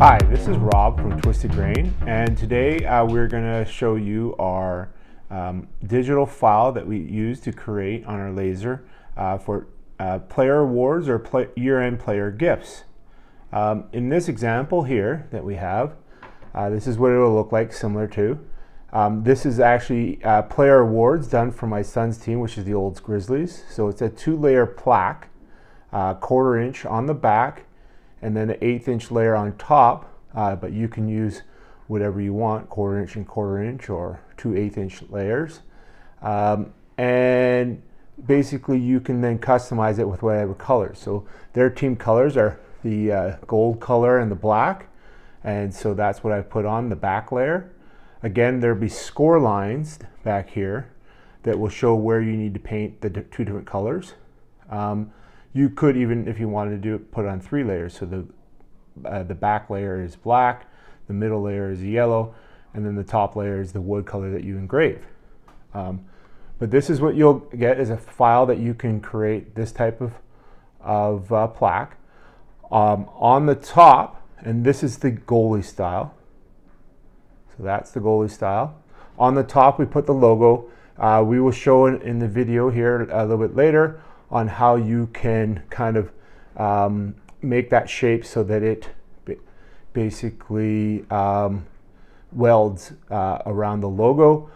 Hi, this is Rob from Twisted Grain, and today we're going to show you our digital file that we use to create on our laser for player awards or year-end player gifts. In this example here that we have, this is what it will look like, similar to. This is actually player awards done for my son's team, which is the Olds Grizzlies. So it's a 2-layer plaque, 1/4 inch on the back, and then an 1/8 inch layer on top, but you can use whatever you want, 1/4 inch and 1/4 inch, or 2 1/8 inch layers. And basically you can then customize it with whatever colors. So their team colors are the gold color and the black, and so that's what I put on the back layer. Again, there'll be score lines back here that will show where you need to paint the 2 different colors. You could even, if you wanted to do it, put on 3 layers. So the back layer is black, the middle layer is yellow, and then the top layer is the wood color that you engrave. But this is what you'll get, is a file that you can create this type of plaque. On the top, and this is the goalie style. So that's the goalie style. On the top we put the logo. We will show it in the video here a little bit later on how you can kind of make that shape so that it basically welds around the logo,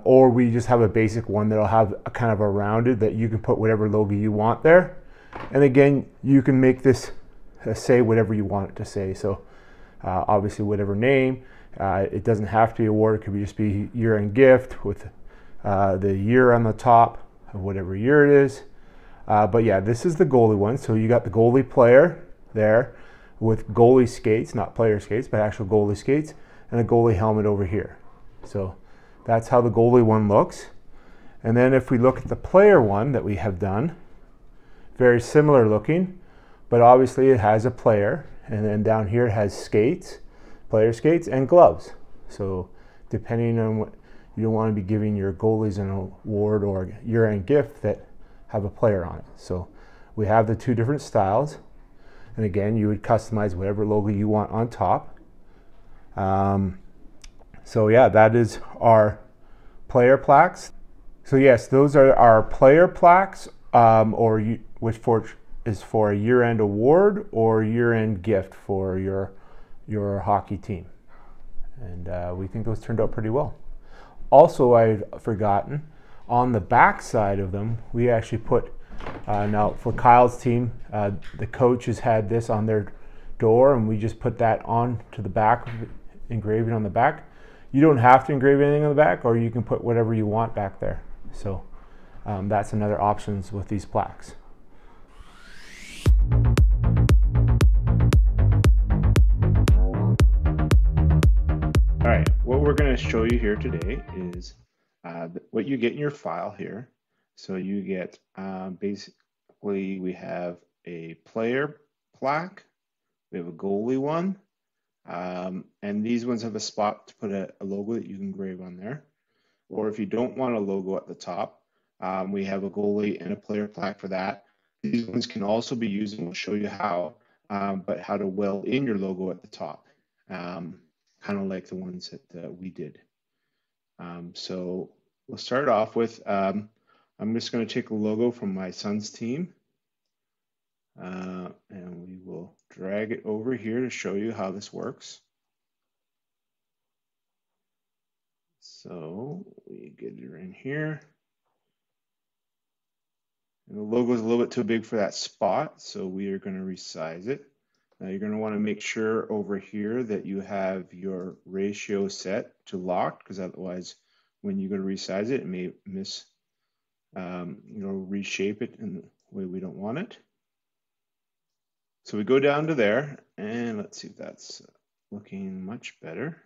or we just have a basic one that'll have a kind of a rounded that you can put whatever logo you want there. And again, you can make this say whatever you want it to say. So obviously whatever name. It doesn't have to be award, it could just be year-end gift with the year on the top of whatever year it is. But yeah, this is the goalie one. So you got the goalie player there with goalie skates, not player skates, but actual goalie skates, and a goalie helmet over here. So that's how the goalie one looks. And then if we look at the player one that we have done, very similar looking, but obviously it has a player, and then down here it has skates, player skates, and gloves. So depending on what you don't want to be giving your goalies an award or year-end gift that have a player on it. So we have the 2 different styles, and again you would customize whatever logo you want on top. So yeah, that is our player plaques. So yes, those are our player plaques, which is for a year-end award or year-end gift for your hockey team. And we think those turned out pretty well. Also, I've forgotten, on the back side of them, we actually put, now for Kyle's team, the coaches had this on their door, and we just put that on to the back, engraving on the back. You don't have to engrave anything on the back, or you can put whatever you want back there. So that's another option with these plaques. All right, what we're going to show you here today is what you get in your file here. So you get basically, we have a player plaque, we have a goalie one, and these ones have a spot to put a logo that you can engrave on there. Or if you don't want a logo at the top, we have a goalie and a player plaque for that. These ones can also be used, and we'll show you how, but how to weld in your logo at the top. Kind of like the ones that we did. So we'll start off with, I'm just going to take a logo from my son's team, and we will drag it over here to show you how this works. So we get it in here. And the logo is a little bit too big for that spot, so we are going to resize it. Now you're going to want to make sure over here that you have your ratio set to locked, because otherwise when you go to resize it, it may reshape it in the way we don't want it. So we go down to there, and let's see if that's looking much better.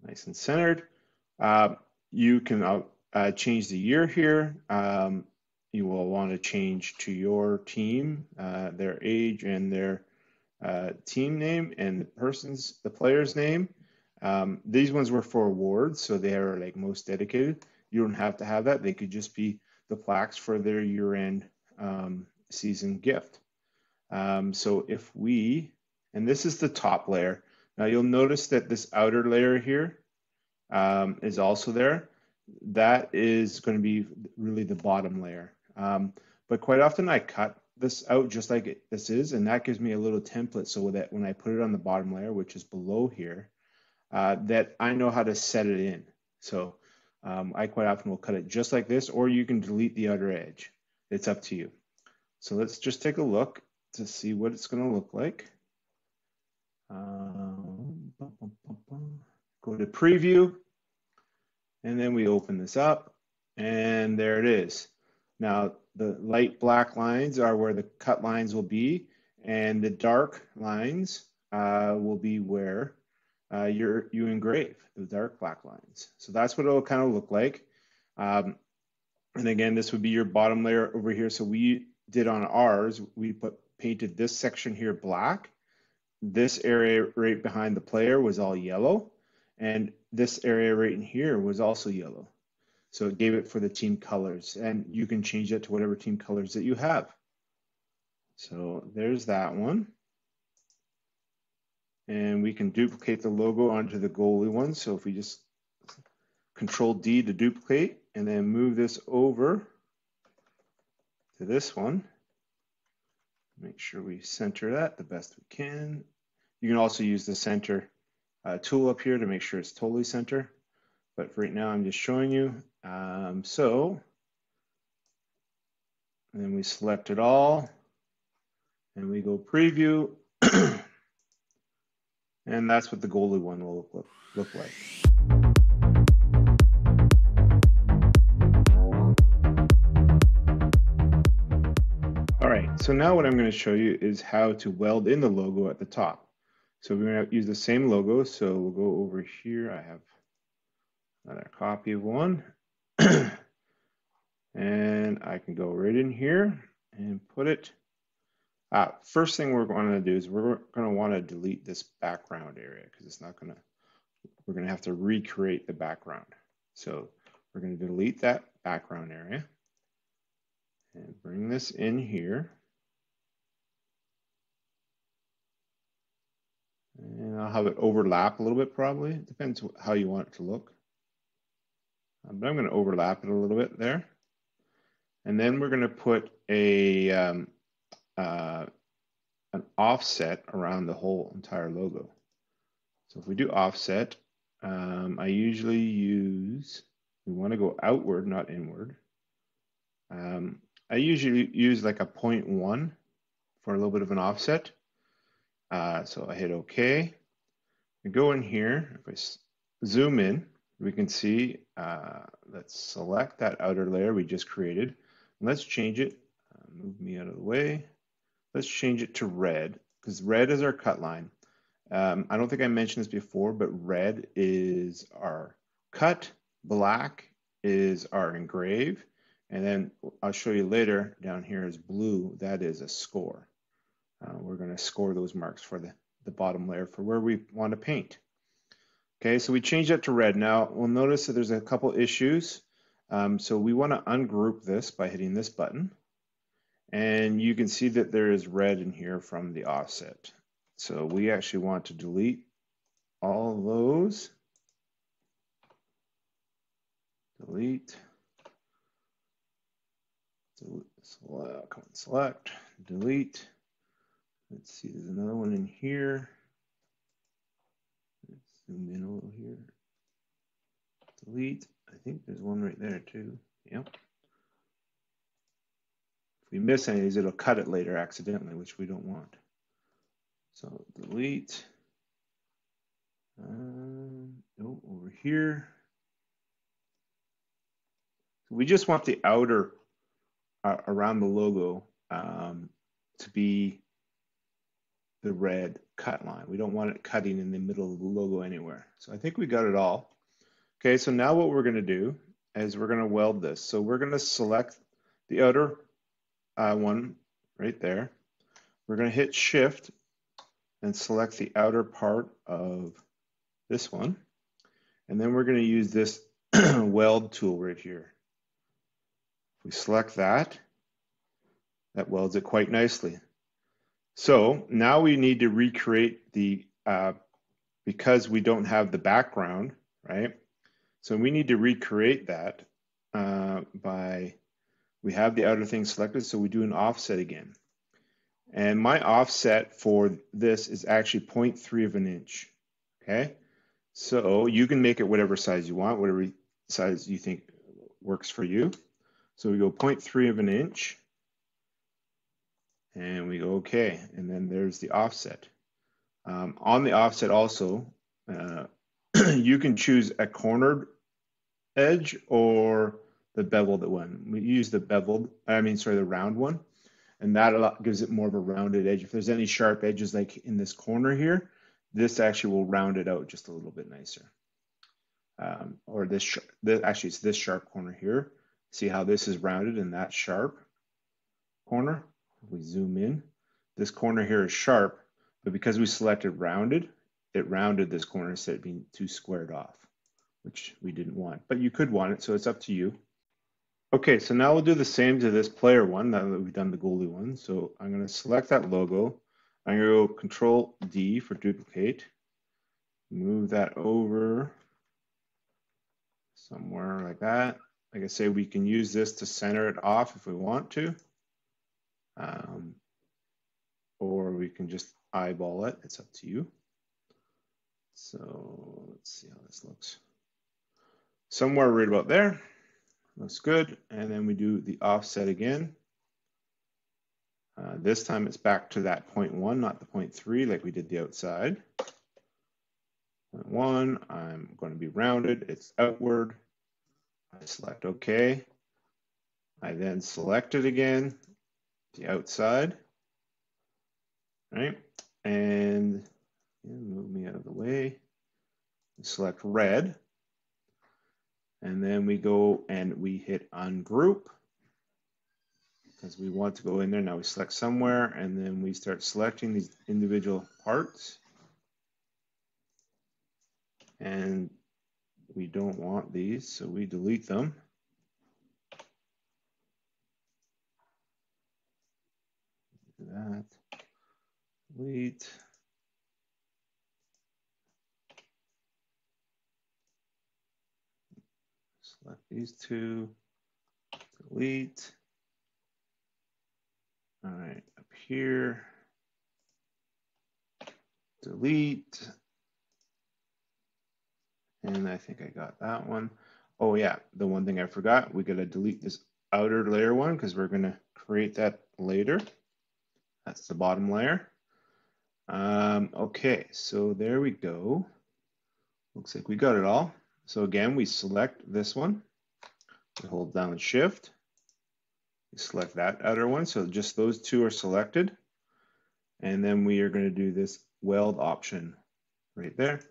Nice and centered. You can change the year here. You will want to change to your team, their age and their team name, and the player's name. These ones were for awards, so they are like most dedicated. You don't have to have that. They could just be the plaques for their year-end season gift. So if we, and this is the top layer. Now you'll notice that this outer layer here is also there. That is going to be really the bottom layer. But quite often I cut this out just like this is, and that gives me a little template so that when I put it on the bottom layer, which is below here, that I know how to set it in. So I quite often will cut it just like this, or you can delete the outer edge. It's up to you. So let's just take a look to see what it's going to look like. Go to preview, and then we open this up, and there it is. Now the light black lines are where the cut lines will be, and the dark lines will be where you engrave, the dark black lines. So that's what it'll kind of look like. And again, this would be your bottom layer over here. So we did on ours, we painted this section here black. This area right behind the player was all yellow. And this area right in here was also yellow. So it gave it for the team colors. And you can change that to whatever team colors that you have. So there's that one. And we can duplicate the logo onto the goalie one. So if we just Control D to duplicate and then move this over to this one. Make sure we center that the best we can. You can also use the center tool up here to make sure it's totally center. But for right now, I'm just showing you. And then we select it all and we go preview. And that's what the goalie one will look like. All right, so now what I'm going to show you is how to weld in the logo at the top. So we're going to use the same logo. So we'll go over here. I have another copy of one. And I can go right in here and put it. First thing we're going to do is we're going to want to delete this background area because it's not going to, we're going to have to recreate the background. So we're going to delete that background area and bring this in here. And I'll have it overlap a little bit probably. It depends how you want it to look. But I'm going to overlap it a little bit there. And then we're going to put an offset around the whole entire logo. So if we do offset, I usually use, we want to go outward, not inward. I usually use like a 0.1 for a little bit of an offset. So I hit OK. We go in here. If I zoom in, we can see, let's select that outer layer we just created. Let's change it. Move me out of the way. Let's change it to red because red is our cut line. I don't think I mentioned this before, but red is our cut, black is our engrave, and then I'll show you later down here is blue. That is a score. We're going to score those marks for the bottom layer for where we want to paint. Okay, so we changed that to red. Now we'll notice that there's a couple issues. So we want to ungroup this by hitting this button. And you can see that there is red in here from the offset. So we actually want to delete all of those. Delete. Select, delete. Let's see, there's another one in here. Let's zoom in a little here. Delete. I think there's one right there too. Yep. If we miss any of these, it'll cut it later accidentally, which we don't want. So delete. Over here. So we just want the outer around the logo to be the red cut line. We don't want it cutting in the middle of the logo anywhere. So I think we got it all. Okay, so now what we're going to do is we're going to weld this. So we're going to select the outer one right there. We're going to hit Shift and select the outer part of this one. And then we're going to use this weld tool right here. If we select that, that welds it quite nicely. So now we need to recreate the, because we don't have the background, right? So we need to recreate that we have the outer thing selected, so we do an offset again. And my offset for this is actually 0.3 of an inch, okay? So you can make it whatever size you want, whatever size you think works for you. So we go 0.3 of an inch, and we go okay, and then there's the offset. On the offset also, you can choose a cornered edge or the beveled one. We use the the round one, and that gives it more of a rounded edge. If there's any sharp edges like in this corner here, this actually will round it out just a little bit nicer. Or actually it's this sharp corner here. See how this is rounded and that sharp corner? If we zoom in, this corner here is sharp, but because we selected rounded, it rounded this corner instead of being too squared off, which we didn't want, but you could want it, so it's up to you. Okay, so now we'll do the same to this player one, now that we've done the goalie one. So I'm going to select that logo. I'm going to go Control D for duplicate. Move that over somewhere like that. Like I say, we can use this to center it off if we want to. Or we can just eyeball it. It's up to you. So let's see how this looks. Somewhere right about there. Looks good. And then we do the offset again. This time it's back to that 0.1, not the 0.3 like we did the outside. 0.1, I'm going to be rounded. It's outward. I select OK. I then select it again, the outside. Right? And move me out of the way. Select red. And then we go and we hit ungroup because we want to go in there. Now we select somewhere and then we start selecting these individual parts. And we don't want these, so we delete them. Do that. Delete. Select these two. Delete. All right, up here. Delete. And I think I got that one. Oh yeah, the one thing I forgot, we gotta delete this outer layer one because we're gonna create that later. That's the bottom layer. Okay, so there we go. Looks like we got it all. So again, we select this one. We hold down Shift. We select that outer one. So just those two are selected. And then we are going to do this weld option right there.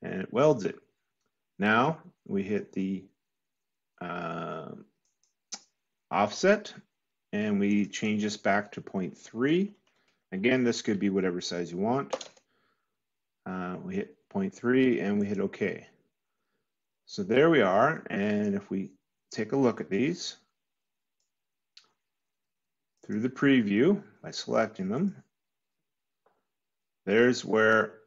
And it welds it. Now we hit the offset and we change this back to 0.3. Again, this could be whatever size you want. We hit 0.3 and we hit OK. So there we are. And if we take a look at these through the preview by selecting them, there's where,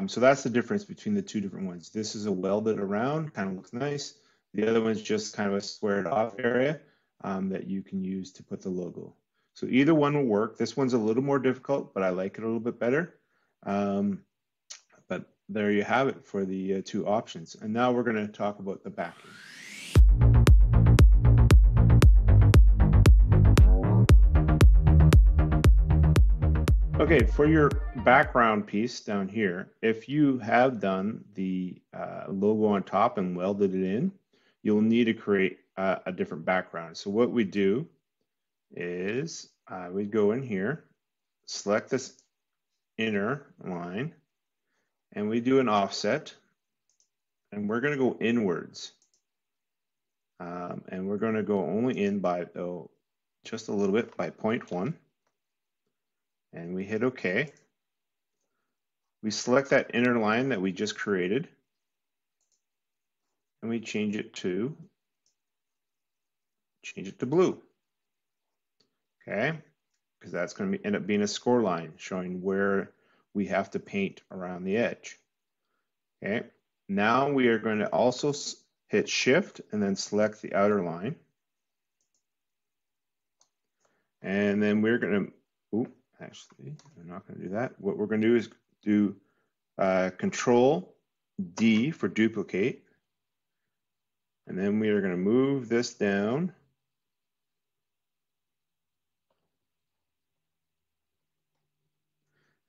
so that's the difference between the two different ones. This is a welded around, kind of looks nice. The other one's just kind of a squared off area that you can use to put the logo. So either one will work. This one's a little more difficult, but I like it a little bit better. But there you have it for the two options. And now we're going to talk about the backing. Okay, for your background piece down here, if you have done the logo on top and welded it in, you'll need to create a different background. So what we do is we go in here, select this inner line, and we do an offset, and we're going to go inwards. And we're going to go only in by just a little bit by 0.1. And we hit OK. We select that inner line that we just created and we change it to blue. Okay. because that's going to end up being a score line showing where we have to paint around the edge. Okay, now we are going to also hit Shift and then select the outer line. And then we're going to, actually, I'm not going to do that. What we're going to do is do Control D for duplicate. And then we are going to move this down.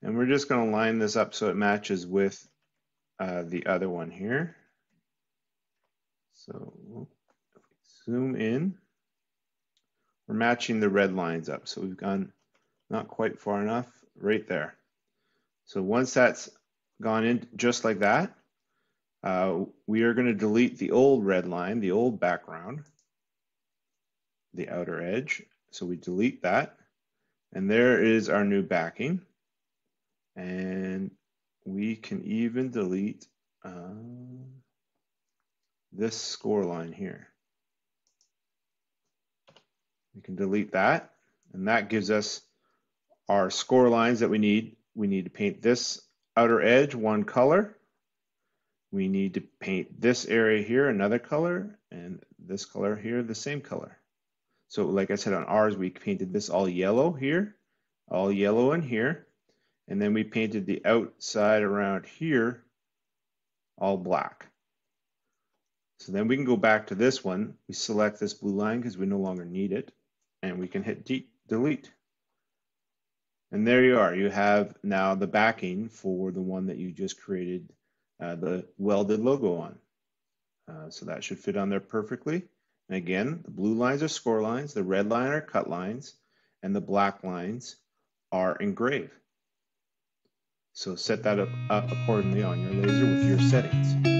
And we're just going to line this up so it matches with the other one here. So if we zoom in, we're matching the red lines up. So we've gone not quite far enough right there. So once that's gone in just like that, we are going to delete the old red line, the old background, the outer edge. So we delete that. And there is our new backing. And we can even delete this score line here. We can delete that, and that gives us our score lines that we need. We need to paint this outer edge one color. We need to paint this area here another color, and this color here the same color. So like I said, on ours, we painted this all yellow here, all yellow in here. And then we painted the outside around here all black. So then we can go back to this one. We select this blue line because we no longer need it. And we can hit delete. And there you are. You have now the backing for the one that you just created the welded logo on. So that should fit on there perfectly. And again, the blue lines are score lines, the red line are cut lines, and the black lines are engrave. So set that up accordingly on your laser with your settings.